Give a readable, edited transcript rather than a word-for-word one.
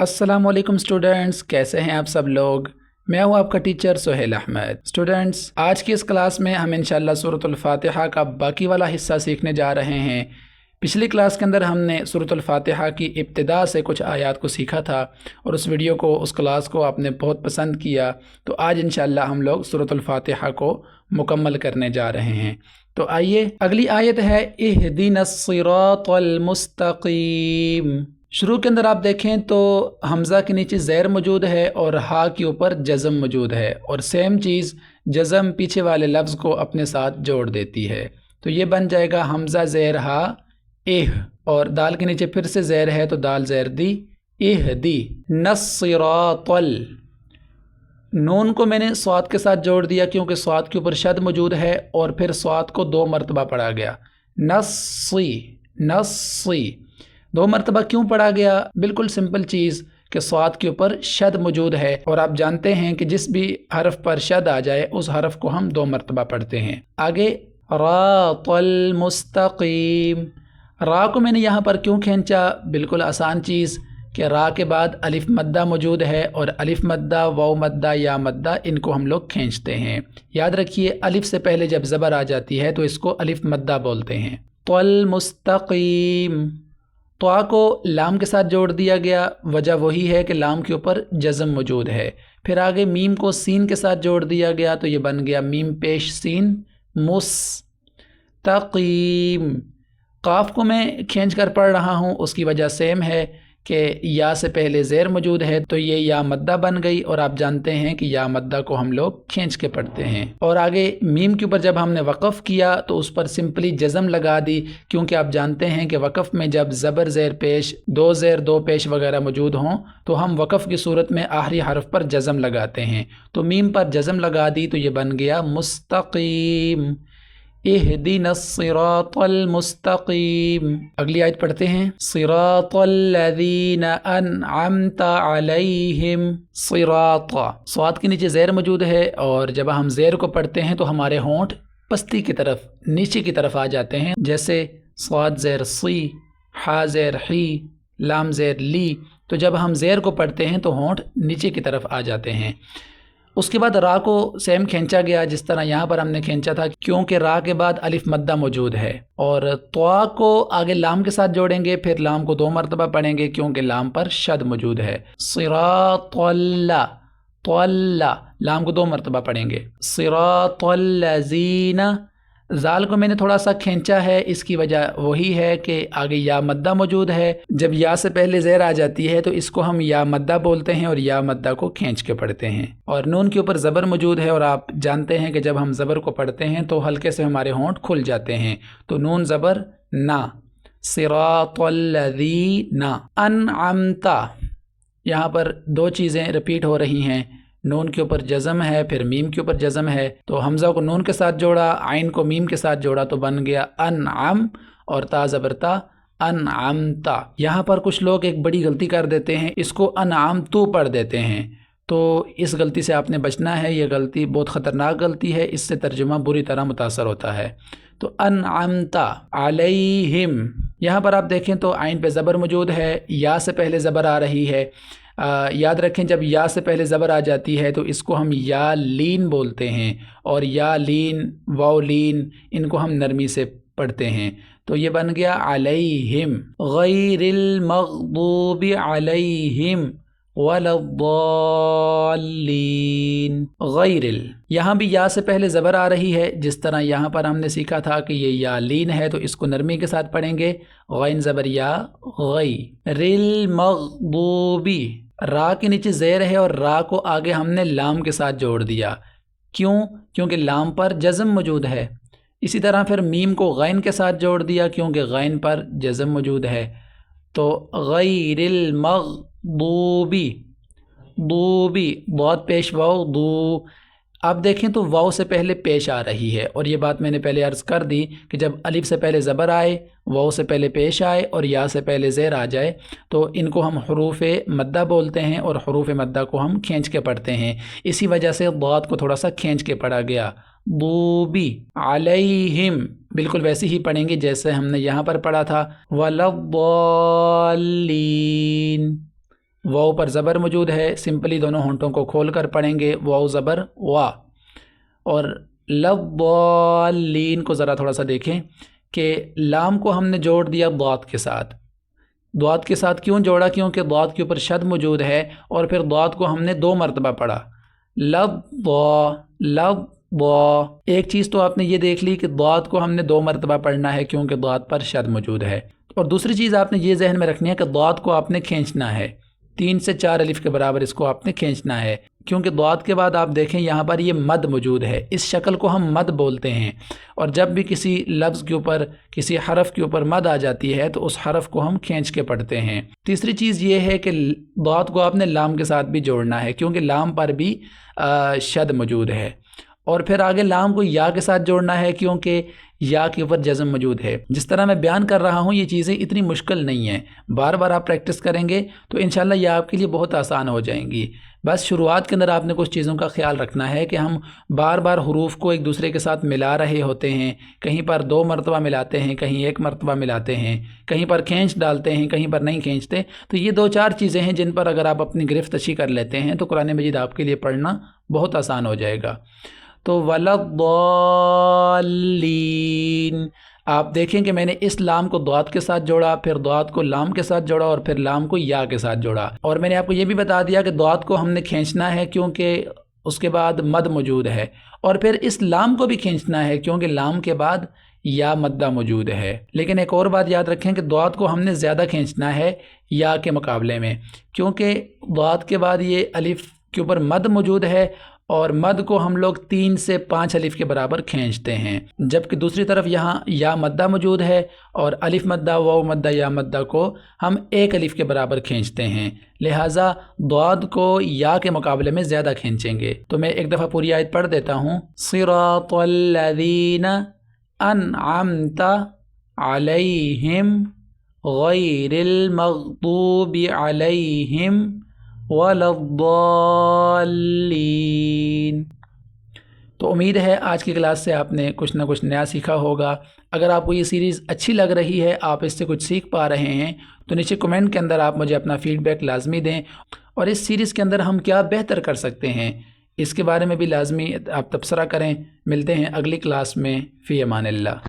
अस्सलाम वालेकुम स्टूडेंट्स, कैसे हैं आप सब लोग। मैं हूं आपका टीचर सुहेल अहमद। स्टूडेंट्स, आज की इस क्लास में हम इंशाल्लाह सूरतुल फातिहा का बाकी वाला हिस्सा सीखने जा रहे हैं। पिछली क्लास के अंदर हमने सूरतुल फातिहा की इब्तिदा से कुछ आयात को सीखा था और उस वीडियो को, उस क्लास को आपने बहुत पसंद किया। तो आज इंशाल्लाह हम लोग सूरतुल फातिहा को मुकम्मल करने जा रहे हैं। तो आइए, अगली आयत है इहदिनस सिरातल मुस्तकीम। शुरू के अंदर आप देखें तो हमज़ा के नीचे ज़ैर मौजूद है और हा के ऊपर जज़म मौजूद है, और सेम चीज़ जज़म पीछे वाले लफ्ज़ को अपने साथ जोड़ देती है। तो ये बन जाएगा हमज़ा ज़ैर हा इह, और दाल के नीचे फिर से ज़ैर है तो दाल ज़ैर दी इह दी। नस्सिरातल, नून को मैंने स्वाद के साथ जोड़ दिया क्योंकि स्वाद के ऊपर शद मौजूद है और फिर स्वाद को 2 मरतबा पढ़ा गया। नस्सी नस्सी, 2 मरतबा क्यों पढ़ा गया? बिल्कुल सिंपल चीज़ कि स्वाद के ऊपर शद मौजूद है, और आप जानते हैं कि जिस भी हरफ पर शद आ जाए उस हरफ को हम 2 मरतबा पढ़ते हैं। आगे रातल मुस्तकीम, रा को मैंने यहाँ पर क्यों खींचा? बिल्कुल आसान चीज़ कि रा के बाद अलिफ मद्दा मौजूद है, और अलिफ मद्दा, वाव मद्दा, या मद्दा, इनको हम लोग खींचते हैं। याद रखिए, अलिफ से पहले जब ज़बर आ जाती है तो इसको अलिफ मद्दा बोलते हैं। तल मुस्तकीम, त्वा को लाम के साथ जोड़ दिया गया, वजह वही है कि लाम के ऊपर जज़म मौजूद है। फिर आगे मीम को सीन के साथ जोड़ दिया गया तो ये बन गया मीम पेश सीन मुस्तकीम। काफ को मैं खींच कर पढ़ रहा हूँ, उसकी वजह सेम है कि या से पहले ज़ेर मौजूद है तो ये या मद्दा बन गई, और आप जानते हैं कि या मद्दा को हम लोग खींच के पढ़ते हैं। और आगे मीम के ऊपर जब हमने वक़फ़ किया तो उस पर सिंपली जज़म लगा दी, क्योंकि आप जानते हैं कि वक़फ़ में जब ज़बर ज़ेर पेश, 2 ज़ेर 2 पेश वगैरह मौजूद हों तो हम वक़फ़ की सूरत में आखिरी हरफ पर जज़म लगाते हैं। तो मीम पर जज़म लगा दी तो ये बन गया मुस्तकीम। इहदिनस सिरातल मुस्तकीम। अगली आयत पढ़ते हैं। सिरातल लज़ीना अनअमता अलैहिम। सिराता, स्वाद के नीचे ज़ेर मौजूद है, और जब हम ज़ेर को पढ़ते हैं तो हमारे होंठ पस्ती की तरफ, नीचे की तरफ आ जाते हैं, जैसे स्वाद ज़ेर सी, हा ज़ेर ही, लाम ज़ेर ली। तो जब हम ज़ेर को पढ़ते हैं तो होंठ नीचे की तरफ आ जाते हैं। उसके बाद रा को सेम खींचा गया जिस तरह यहाँ पर हमने खींचा था, क्योंकि रा के बाद अलिफ मद्दा मौजूद है। और त्वा को आगे लाम के साथ जोड़ेंगे, फिर लाम को 2 मरतबा पढ़ेंगे क्योंकि लाम पर शद मौजूद है। सिरातल्ला, त्वल्ला, लाम को 2 मरतबा पढ़ेंगे। सिरातल्लज़ीना, जाल को मैंने थोड़ा सा खींचा है, इसकी वजह वही है कि आगे या मद्दा मौजूद है। जब या से पहले ज़ेर आ जाती है तो इसको हम या मद्दा बोलते हैं और या मद्दा को खींच के पढ़ते हैं। और नून के ऊपर ज़बर मौजूद है, और आप जानते हैं कि जब हम ज़बर को पढ़ते हैं तो हल्के से हमारे होंठ खुल जाते हैं, तो नून ज़बर ना। सिरातल्लज़ीना अनअमता, यहाँ पर 2 चीज़ें रिपीट हो रही हैं। नून के ऊपर जज़म है, फिर मीम के ऊपर जज़म है, तो हमज़ा को नून के साथ जोड़ा, आइन को मीम के साथ जोड़ा तो बन गया अनअम, और ता ज़बरता अनअमता। यहाँ पर कुछ लोग एक बड़ी गलती कर देते हैं, इसको अनअम तो पढ़ देते हैं, तो इस गलती से आपने बचना है। ये गलती बहुत ख़तरनाक गलती है, इससे तर्जुमा बुरी तरह मुतासर होता है। तो अनअमता अलैहिम, यहाँ पर आप देखें तो आइन पे ज़बर मौजूद है, या से पहले ज़बर आ रही है। याद रखें, जब या से पहले ज़बर आ जाती है तो इसको हम या लीन बोलते हैं, और या लीन, वाव लीन, इनको हम नरमी से पढ़ते हैं। तो ये बन गया अलैहिम, गैरिल मग़दूबि अलैहिम वलद्दाल्लीन। गैरिल, यहाँ भी या से पहले ज़बर आ रही है, जिस तरह यहाँ पर हमने सीखा था कि ये या लीन है तो इसको नरमी के साथ पढ़ेंगे, गैन ज़बर या, गई। रिल मग़दूबी, रा के नीचे ज़ेर है और रा को आगे हमने लाम के साथ जोड़ दिया, क्यों? क्योंकि लाम पर जज़म मौजूद है। इसी तरह फिर मीम को गैन के साथ जोड़ दिया क्योंकि गैन पर जज़म मौजूद है। तो गैरिल मग़दूबी, दूबी, बहुत पेश वाव दू। आप देखें तो वाव से पहले पेश आ रही है, और ये बात मैंने पहले अर्ज़ कर दी कि जब अलिफ से पहले ज़बर आए, वाव से पहले पेश आए और या से पहले ज़ेर आ जाए तो इनको हम हुरूफ़ मद्दा बोलते हैं, और हुरूफ़ मद्दा को हम खींच के पढ़ते हैं। इसी वजह से दाद को थोड़ा सा खींच के पढ़ा गया। दूबी अलैहिम, बिल्कुल वैसे ही पढ़ेंगे जैसे हमने यहाँ पर पढ़ा था। वलद्दाल्लीन, واو پر ज़बर मौजूद है, सिंपली दोनों होंठों को खोल कर पढ़ेंगे, वाव ज़बर वा। और लव्वालीन को ज़रा थोड़ा सा देखें कि लाम को हमने जोड़ दिया दाद के साथ। दाद के साथ क्यों जोड़ा? क्योंकि दाद के ऊपर शद मौजूद है और फिर दाद को हमने 2 मरतबा पढ़ा, लव्वा। एक चीज़ तो आपने ये देख ली कि दाद को हमने 2 मरतबा पढ़ना है क्योंकि दाद पर शद मौजूद है। और दूसरी चीज़ आपने ये जहन में रखनी है कि दाद को आपने खींचना है, 3 से 4 अलिफ के बराबर इसको आपने खींचना है, क्योंकि दाद के बाद आप देखें यहाँ पर ये मद मौजूद है। इस शक्ल को हम मद बोलते हैं, और जब भी किसी लफ्ज़ के ऊपर, किसी हरफ के ऊपर मद आ जाती है तो उस हरफ को हम खींच के पढ़ते हैं। तीसरी चीज़ ये है कि दाद को आपने लाम के साथ भी जोड़ना है क्योंकि लाम पर भी शद मौजूद है। और फिर आगे लाम को या के साथ जोड़ना है क्योंकि या के ऊपर जज़म मौजूद है। जिस तरह मैं बयान कर रहा हूँ ये चीज़ें इतनी मुश्किल नहीं हैं, बार बार आप प्रैक्टिस करेंगे तो इंशाल्लाह ये आपके लिए बहुत आसान हो जाएंगी। बस शुरुआत के अंदर आपने कुछ चीज़ों का ख्याल रखना है कि हम बार बार हरूफ को एक दूसरे के साथ मिला रहे होते हैं, कहीं पर 2 मरतबा मिलाते हैं, कहीं 1 मरतबा मिलाते हैं, कहीं पर खींच डालते हैं, कहीं पर नहीं खींचते। तो ये 2-4 चीज़ें हैं जिन पर अगर आप अपनी गिरफ्त अच्छी कर लेते हैं तो कुरान मजीद आपके लिए पढ़ना बहुत आसान हो जाएगा। तो वलद्दाल्लीन, आप देखें कि मैंने इस लाम को दाद के साथ जोड़ा, फिर दाद को लाम के साथ जोड़ा और फिर लाम को या के साथ जोड़ा। और मैंने आपको ये भी बता दिया कि दाद को हमने खींचना है क्योंकि उसके बाद मद मौजूद है, और फिर इस लाम को भी खींचना है क्योंकि लाम के बाद या मद्दा मौजूद है। लेकिन एक और बात याद रखें कि दाद को हमने ज़्यादा खींचना है या के मुकाबले में, क्योंकि दाद के बाद ये अलिफ के ऊपर मद मौजूद है और मद को हम लोग 3 से 5 अलिफ के बराबर खींचते हैं, जबकि दूसरी तरफ यहाँ या मद्दा मौजूद है और अलिफ मद्दा, वाव मद्दा, या मद्दा को हम 1 अलिफ के बराबर खींचते हैं। लिहाजा दाद को या के मुकाबले में ज़्यादा खींचेंगे। तो मैं एक दफ़ा पूरी आयत पढ़ देता हूँ। सिरातल्लज़ीना अनअमता अलैहिम गैरिल मग़दूबि अलैहिम वलद्दाल्लीन। तो उम्मीद है आज की क्लास से आपने कुछ ना कुछ नया सीखा होगा। अगर आपको ये सीरीज़ अच्छी लग रही है, आप इससे कुछ सीख पा रहे हैं, तो नीचे कमेंट के अंदर आप मुझे अपना फ़ीडबैक लाजमी दें, और इस सीरीज़ के अंदर हम क्या बेहतर कर सकते हैं इसके बारे में भी लाजमी आप तबसरा करें। मिलते हैं अगली क्लास में। फ़ी अमानिल्लाह।